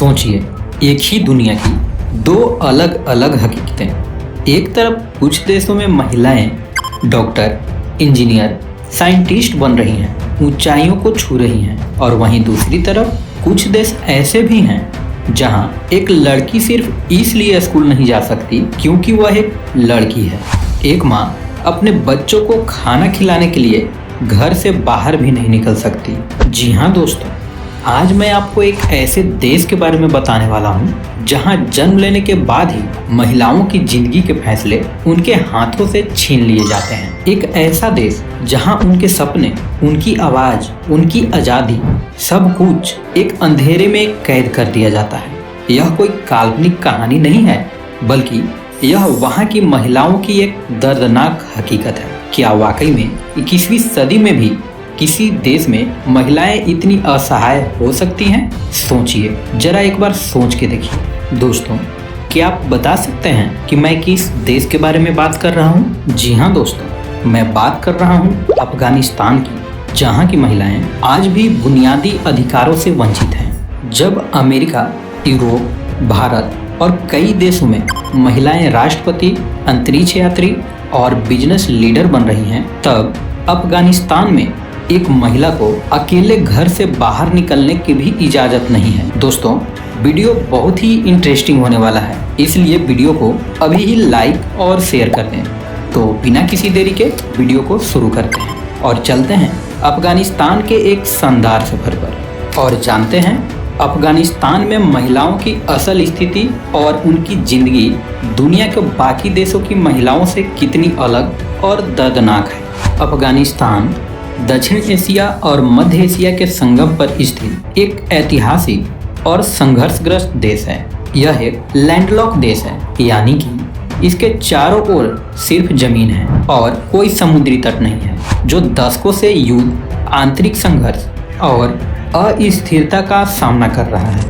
सोचिए, एक ही दुनिया की दो अलग अलग हकीकतें। एक तरफ कुछ देशों में महिलाएं डॉक्टर, इंजीनियर, साइंटिस्ट बन रही हैं, ऊंचाइयों को छू रही हैं, और वहीं दूसरी तरफ कुछ देश ऐसे भी हैं जहां एक लड़की सिर्फ इसलिए स्कूल नहीं जा सकती क्योंकि वह एक लड़की है। एक माँ अपने बच्चों को खाना खिलाने के लिए घर से बाहर भी नहीं निकल सकती। जी हाँ दोस्तों, आज मैं आपको एक ऐसे देश के बारे में बताने वाला हूँ जहाँ जन्म लेने के बाद ही महिलाओं की जिंदगी के फैसले उनके हाथों से छीन लिए जाते हैं। एक ऐसा देश जहाँ उनके सपने, उनकी आवाज, उनकी आज़ादी, सब कुछ एक अंधेरे में कैद कर दिया जाता है। यह कोई काल्पनिक कहानी नहीं है, बल्कि यह वहाँ की महिलाओं की एक दर्दनाक हकीकत है। क्या वाकई में 21वीं सदी में भी किसी देश में महिलाएं इतनी असहाय हो सकती हैं? सोचिए, जरा एक बार सोच के देखिए। दोस्तों, क्या आप बता सकते हैं कि मैं किस देश के बारे में बात कर रहा हूँ? जी हाँ दोस्तों, मैं बात कर रहा हूँ अफगानिस्तान की, जहाँ की महिलाएं आज भी बुनियादी अधिकारों से वंचित हैं। जब अमेरिका, यूरोप, भारत और कई देशों में महिलाएं राष्ट्रपति, अंतरिक्ष यात्री और बिजनेस लीडर बन रही हैं, तब अफगानिस्तान में एक महिला को अकेले घर से बाहर निकलने की भी इजाजत नहीं है। दोस्तों, वीडियो बहुत ही इंटरेस्टिंग होने वाला है, इसलिए वीडियो को अभी ही लाइक और शेयर कर दें। तो बिना किसी देरी के वीडियो को शुरू करते हैं और चलते हैं अफगानिस्तान के एक शानदार सफर पर और जानते हैं अफगानिस्तान में महिलाओं की असल स्थिति और उनकी जिंदगी दुनिया के बाकी देशों की महिलाओं से कितनी अलग और दर्दनाक है। अफगानिस्तान दक्षिण एशिया और मध्य एशिया के संगम पर स्थित एक ऐतिहासिक और संघर्षग्रस्त देश है। यह एक लैंडलॉक देश है, यानी कि इसके चारों ओर सिर्फ जमीन है और कोई समुद्री तट नहीं है, जो दशकों से युद्ध, आंतरिक संघर्ष और अस्थिरता का सामना कर रहा है।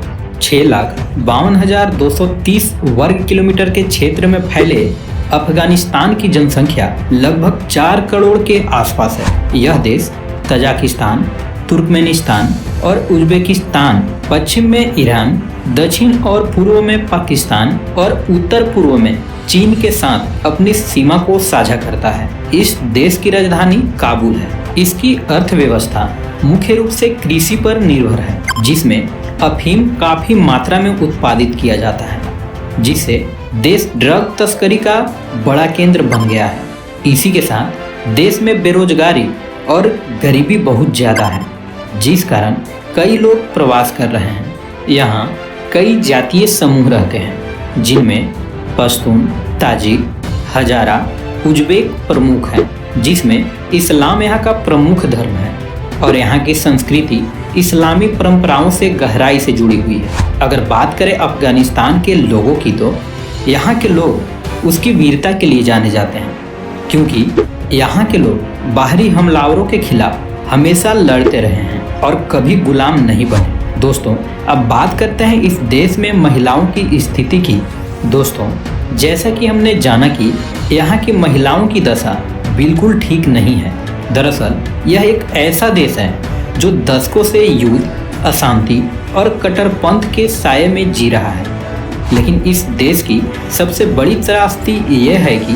6,52,230 वर्ग किलोमीटर के क्षेत्र में फैले अफगानिस्तान की जनसंख्या लगभग 4 करोड़ के आसपास है। यह देश तजाकिस्तान, तुर्कमेनिस्तान और उज्बेकिस्तान, पश्चिम में ईरान, दक्षिण और पूर्व में पाकिस्तान और उत्तर पूर्व में चीन के साथ अपनी सीमा को साझा करता है। इस देश की राजधानी काबुल है। इसकी अर्थव्यवस्था मुख्य रूप से कृषि पर निर्भर है, जिसमें अफीम काफी मात्रा में उत्पादित किया जाता है, जिससे देश ड्रग तस्करी का बड़ा केंद्र बन गया है। इसी के साथ देश में बेरोजगारी और गरीबी बहुत ज़्यादा है, जिस कारण कई लोग प्रवास कर रहे हैं। यहाँ कई जातीय समूह रहते हैं, जिनमें पश्तून, ताजिक, हजारा, उज्बेक प्रमुख हैं, जिसमें इस्लाम यहाँ का प्रमुख धर्म है और यहाँ की संस्कृति इस्लामी परंपराओं से गहराई से जुड़ी हुई है। अगर बात करें अफगानिस्तान के लोगों की, तो यहाँ के लोग उसकी वीरता के लिए जाने जाते हैं, क्योंकि यहाँ के लोग बाहरी हमलावरों के खिलाफ हमेशा लड़ते रहे हैं और कभी गुलाम नहीं बने। दोस्तों, अब बात करते हैं इस देश में महिलाओं की स्थिति की। दोस्तों, जैसा कि हमने जाना कि यहाँ की महिलाओं की दशा बिल्कुल ठीक नहीं है। दरअसल यह एक ऐसा देश है जो दशकों से युद्ध, अशांति और कट्टरपंथ के साये में जी रहा है। लेकिन इस देश की सबसे बड़ी त्रासदी यह है कि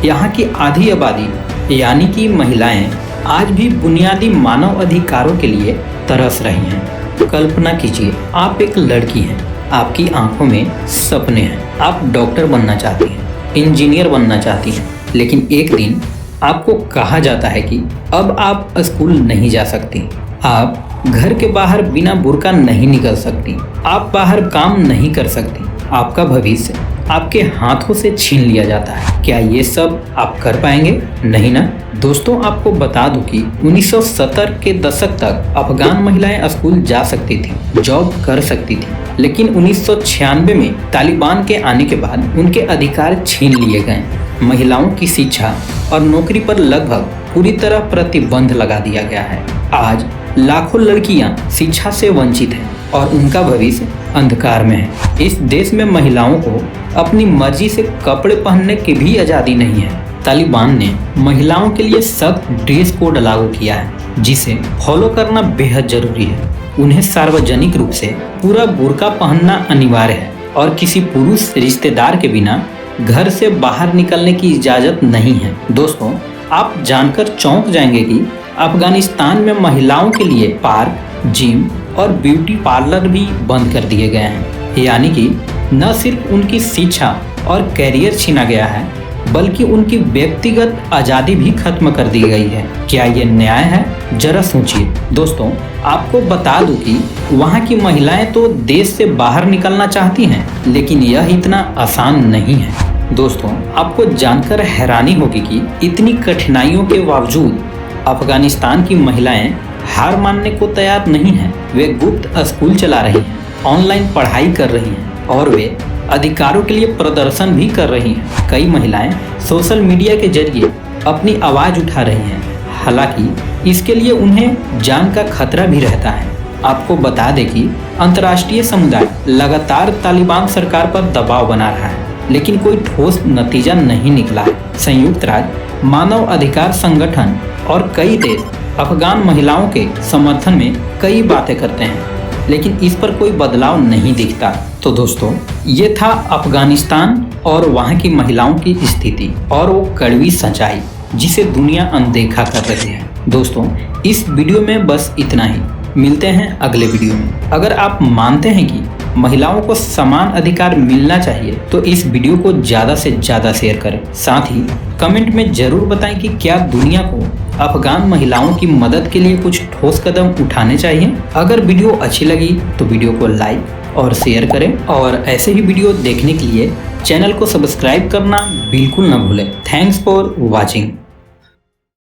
यहाँ की आधी आबादी यानी कि महिलाएं आज भी बुनियादी मानव अधिकारों के लिए तरस रही हैं। कल्पना कीजिए, आप एक लड़की हैं, आपकी आंखों में सपने हैं, आप डॉक्टर बनना चाहती हैं, इंजीनियर बनना चाहती हैं, लेकिन एक दिन आपको कहा जाता है कि अब आप स्कूल नहीं जा सकती, आप घर के बाहर बिना बुर्का नहीं निकल सकती, आप बाहर काम नहीं कर सकती, आपका भविष्य आपके हाथों से छीन लिया जाता है। क्या ये सब आप कर पाएंगे? नहीं ना। दोस्तों, आपको बता दूं कि 1970 के दशक तक अफगान महिलाएं स्कूल जा सकती थी, जॉब कर सकती थी, लेकिन 1996 में तालिबान के आने के बाद उनके अधिकार छीन लिए गए। महिलाओं की शिक्षा और नौकरी पर लगभग पूरी तरह प्रतिबंध लगा दिया गया है। आज लाखों लड़कियां शिक्षा से वंचित हैं और उनका भविष्य अंधकार में है। इस देश में महिलाओं को अपनी मर्जी से कपड़े पहनने की भी आज़ादी नहीं है। तालिबान ने महिलाओं के लिए सख्त ड्रेस कोड लागू किया है, जिसे फॉलो करना बेहद जरूरी है। उन्हें सार्वजनिक रूप से पूरा बुर्का पहनना अनिवार्य है और किसी पुरुष रिश्तेदार के बिना घर से बाहर निकलने की इजाजत नहीं है। दोस्तों, आप जानकर चौंक जाएंगे कि अफगानिस्तान में महिलाओं के लिए पार्क, जिम और ब्यूटी पार्लर भी बंद कर दिए गए हैं। यानी कि न सिर्फ उनकी शिक्षा और कैरियर छीना गया है, बल्कि उनकी व्यक्तिगत आज़ादी भी खत्म कर दी गई है। क्या ये न्याय है? जरा सोचिए। दोस्तों, आपको बता दूं कि वहाँ की महिलाएं तो देश से बाहर निकलना चाहती हैं, लेकिन यह इतना आसान नहीं है। दोस्तों, आपको जानकर हैरानी होगी कि इतनी कठिनाइयों के बावजूद अफगानिस्तान की महिलाएं हार मानने को तैयार नहीं हैं। वे गुप्त स्कूल चला रही हैं, ऑनलाइन पढ़ाई कर रही हैं और वे अधिकारों के लिए प्रदर्शन भी कर रही हैं। कई महिलाएं सोशल मीडिया के जरिए अपनी आवाज़ उठा रही हैं, हालांकि इसके लिए उन्हें जान का खतरा भी रहता है। आपको बता दें कि अंतर्राष्ट्रीय समुदाय लगातार तालिबान सरकार पर दबाव बना रहा है, लेकिन कोई ठोस नतीजा नहीं निकला है। संयुक्त राष्ट्र, मानव अधिकार संगठन और कई देश अफगान महिलाओं के समर्थन में कई बातें करते हैं, लेकिन इस पर कोई बदलाव नहीं दिखता। तो दोस्तों, ये था अफगानिस्तान और वहाँ की महिलाओं की स्थिति और वो कड़वी सच्चाई जिसे दुनिया अनदेखा कर रही है। दोस्तों, इस वीडियो में बस इतना ही। मिलते हैं अगले वीडियो में। अगर आप मानते हैं कि महिलाओं को समान अधिकार मिलना चाहिए तो इस वीडियो को ज़्यादा से ज़्यादा शेयर करें। साथ ही कमेंट में ज़रूर बताएं कि क्या दुनिया को अफगान महिलाओं की मदद के लिए कुछ ठोस कदम उठाने चाहिए। अगर वीडियो अच्छी लगी तो वीडियो को लाइक और शेयर करें और ऐसे ही वीडियो देखने के लिए चैनल को सब्सक्राइब करना बिल्कुल न भूलें। Thanks for watching.